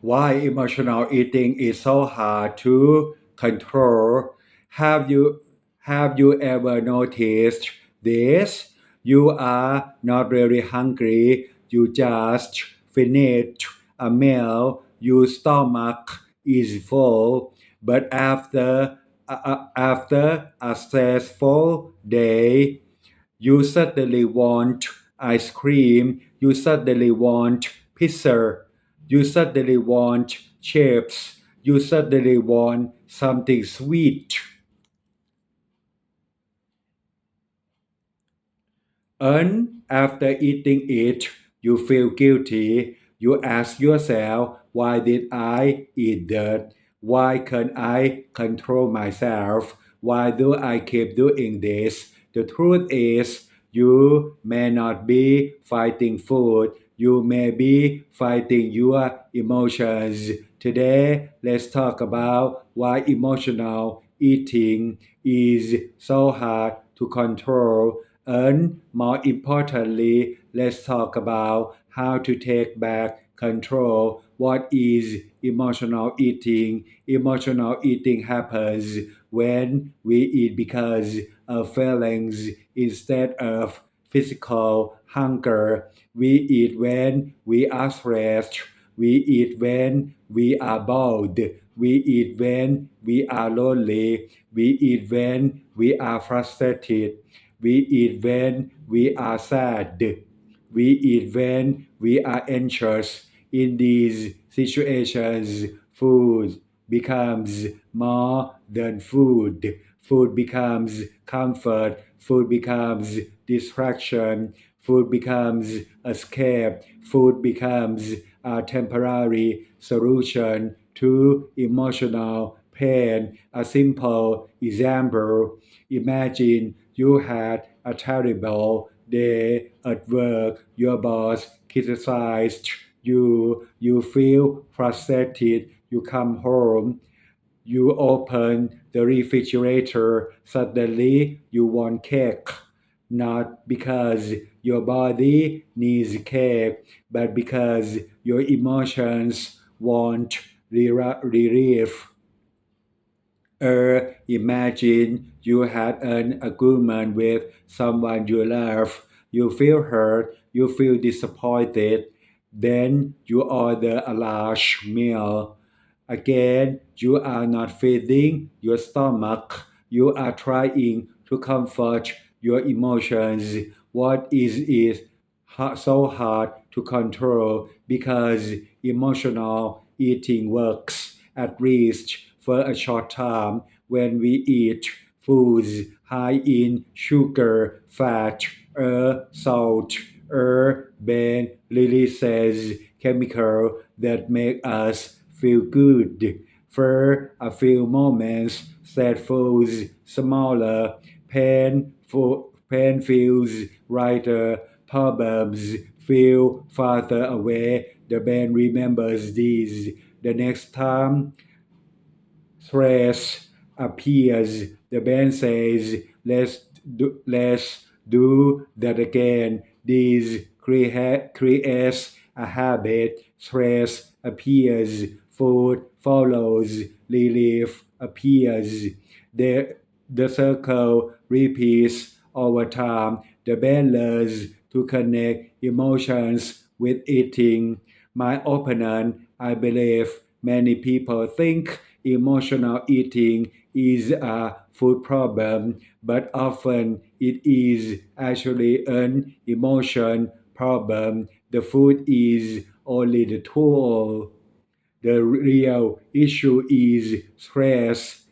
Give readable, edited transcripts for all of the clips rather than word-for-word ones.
Why emotional eating is so hard to control? Have you have you ever noticed this? You are not really hungry. You just finished a meal. Your stomach is full, but after a stressful day, you suddenly want ice cream. You suddenly want pizza. You suddenly want chips. You suddenly want something sweet. And after eating it, you feel guilty. You ask yourself, why did I eat that? Why can't I control myself? Why do I keep doing this? The truth is, you may not be fighting food. You may be fighting your emotions. Today, let's talk about why emotional eating is so hard to control, and more importantly, let's talk about how to take back control. What is emotional eating? Emotional eating happens when we eat because of feelings instead of physical hunger. We eat when we are stressed. We eat when we are bored. We eat when we are lonely. We eat when we are frustrated. We eat when we are sad. We eat when we are anxious. In these situations, food becomes more than food. Food becomes comfort. Food becomes distraction. Food becomes escape. Food becomes a temporary solution to emotional pain. A simple example: imagine you had a terrible day at work. Your boss criticized you. You feel frustrated. You come home. You open the refrigerator. Suddenly, you want cake. Not because your body needs cake, but because your emotions want relief. Imagine you had an argument with someone you love. You feel hurt, you feel disappointed, then you order a large meal. Again, you are not feeding your stomach. You are trying to comfort your emotions. What is it so hard to control? Because emotional eating works at least for a short time. When we eat foods high in sugar, fat, or salt, our brain releases chemicals that make us feel good. For a few moments, sad foods smaller, pain feels lighter, problems feel farther away. The brain remembers these. The next time stress appears, the brain says, let's do that again. This creates a habit. Stress appears, food follows, relief appears. The, the circle repeats over time. The brain learns to connect emotions with eating. My opponent, I believe many people think emotional eating is a food problem, but often it is actually an emotion problem. The food is only the tool. The real issue is stress.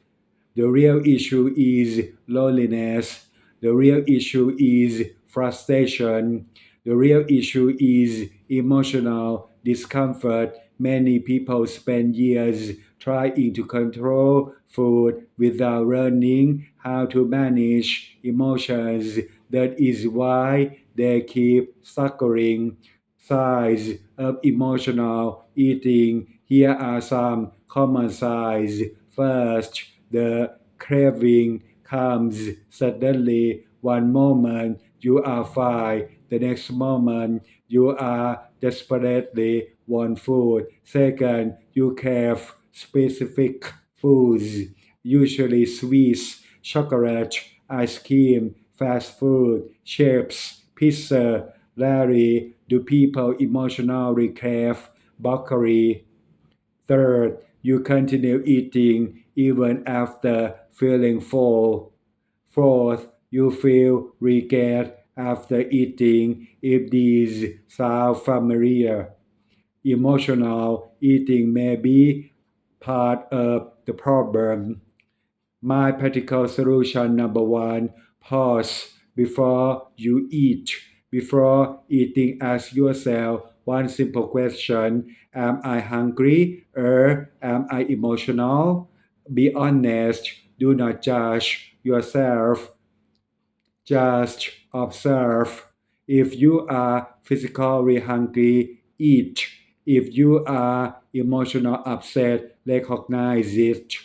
The real issue is loneliness. The real issue is frustration. The real issue is emotional discomfort. Many people spend years trying to control food without learning how to manage emotions. That is why they keep suffering. Signs of emotional eating. Here are some common signs. First, the craving comes suddenly. One moment you are fine, the next moment you are desperately one food. Second, you crave specific foods, usually sweets, chocolate, ice cream, fast food, chips, pizza. Rarely do people emotionally crave broccoli. Third, you continue eating even after feeling full. Fourth, you feel regret after eating if these sound familiar. Emotional eating may be part of the problem. My practical solution number one, pause before you eat. Before eating, ask yourself one simple question. Am I hungry or am I emotional? Be honest. Do not judge yourself. Just observe. If you are physically hungry, eat. If you are emotional upset, recognize it.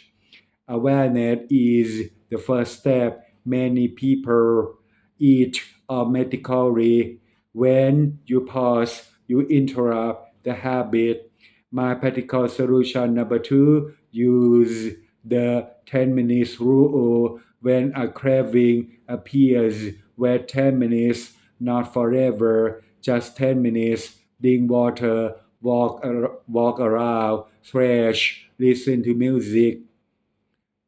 Awareness is the first step. Many people eat automatically. When you pause, you interrupt the habit. My practical solution number two, use the 10 minutes rule. When a craving appears, wait 10 minutes, not forever, just 10 minutes. Drink water, walk around, stretch, listen to music,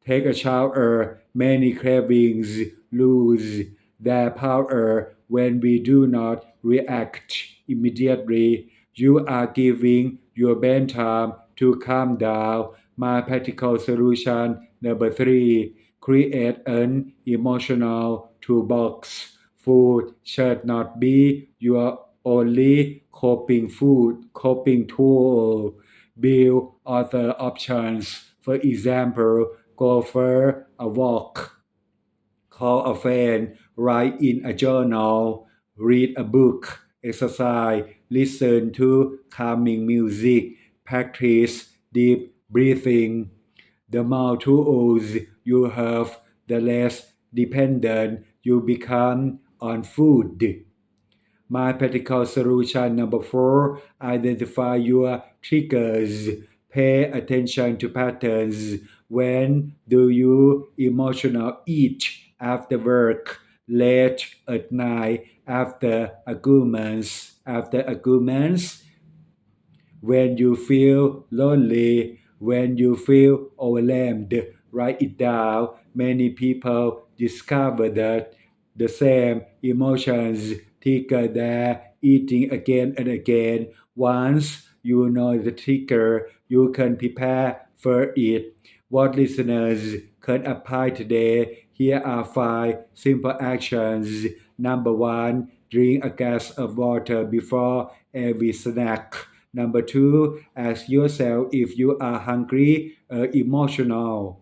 take a shower. Many cravings lose their power when we do not react immediately. You are giving your brain time to calm down. My practical solution number three, create an emotional toolbox. Food should not be your only coping tool. Build other options. For example, go for a walk, call a friend, write in a journal, read a book, exercise, listen to calming music, practice deep breathing. The more tools you have, the less dependent you become on food. My practical solution number four, identify your triggers. Pay attention to patterns. When do you emotional eat? After work, late at night, after arguments, when you feel lonely, when you feel overwhelmed, write it down. Many people discover that the same emotions trigger their eating again and again. Once you know the trigger, you can prepare for it. What listeners can apply today? Here are five simple actions. Number one, drink a glass of water before every snack. Number two, ask yourself if you are hungry or emotional.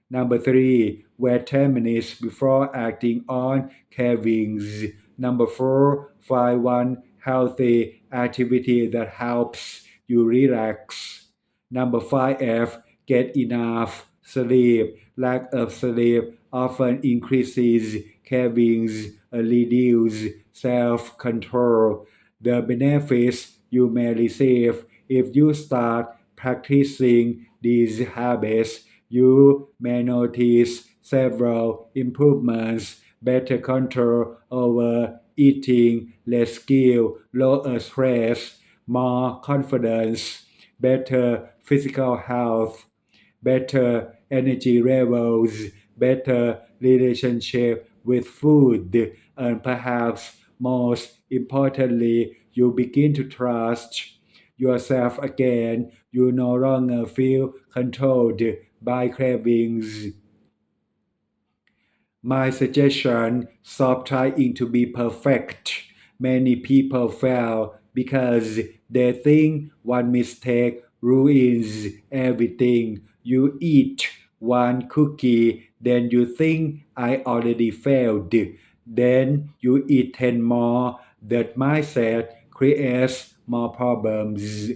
Number three, wait 10 minutes before acting on cravings. Number four, find one healthy activity that helps you relax. Number five, F, get enough sleep. Lack of sleep often increases cravings and reduce self-control. The benefits you may receive if you start practicing these habits, you may notice several improvements: better control over eating, less guilt, lower stress, more confidence, better physical health, better energy levels, better relationship with food, and perhaps most importantly, you begin to trust yourself again. You no longer feel controlled by cravings. My suggestion, stop trying to be perfect. Many people fail because they think one mistake ruins everything. You eat one cookie, then you think I already failed. Then you eat 10 more. That mindset creates more problems.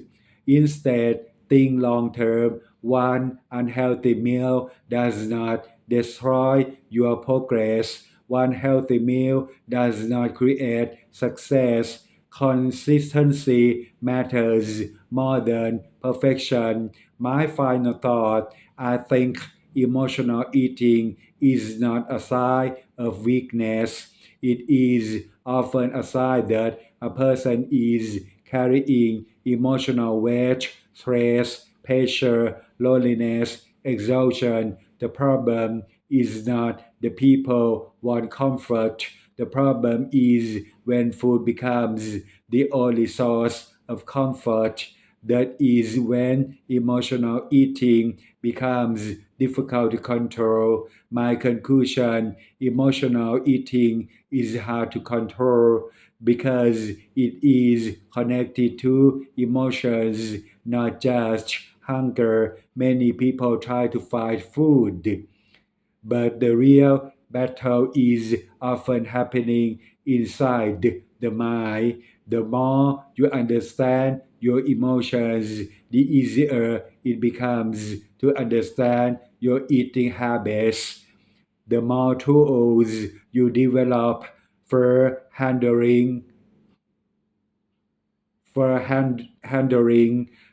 Instead, think long term. One unhealthy meal does not destroy your progress. One healthy meal does not create success. Consistency matters more than perfection. My final thought, I think emotional eating is not a sign of weakness. It is often a sign that a person is carrying emotional weight, stress, pressure, loneliness, exhaustion. The problem is not the people want comfort. The problem is when food becomes the only source of comfort. That is when emotional eating becomes difficult to control. My conclusion, emotional eating is hard to control because it is connected to emotions, not just hunger. Many people try to fight food, but the real battle is often happening inside the mind. The more you understand your emotions, the easier it becomes to understand your eating habits. The more tools you develop for handling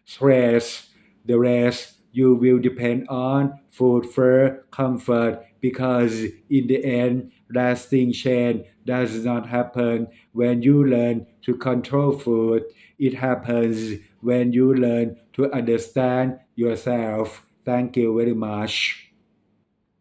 stress. The rest you will depend on food for comfort because in the end, lasting change does not happen when you learn to control food. It happens when you learn to understand yourself. Thank you very much.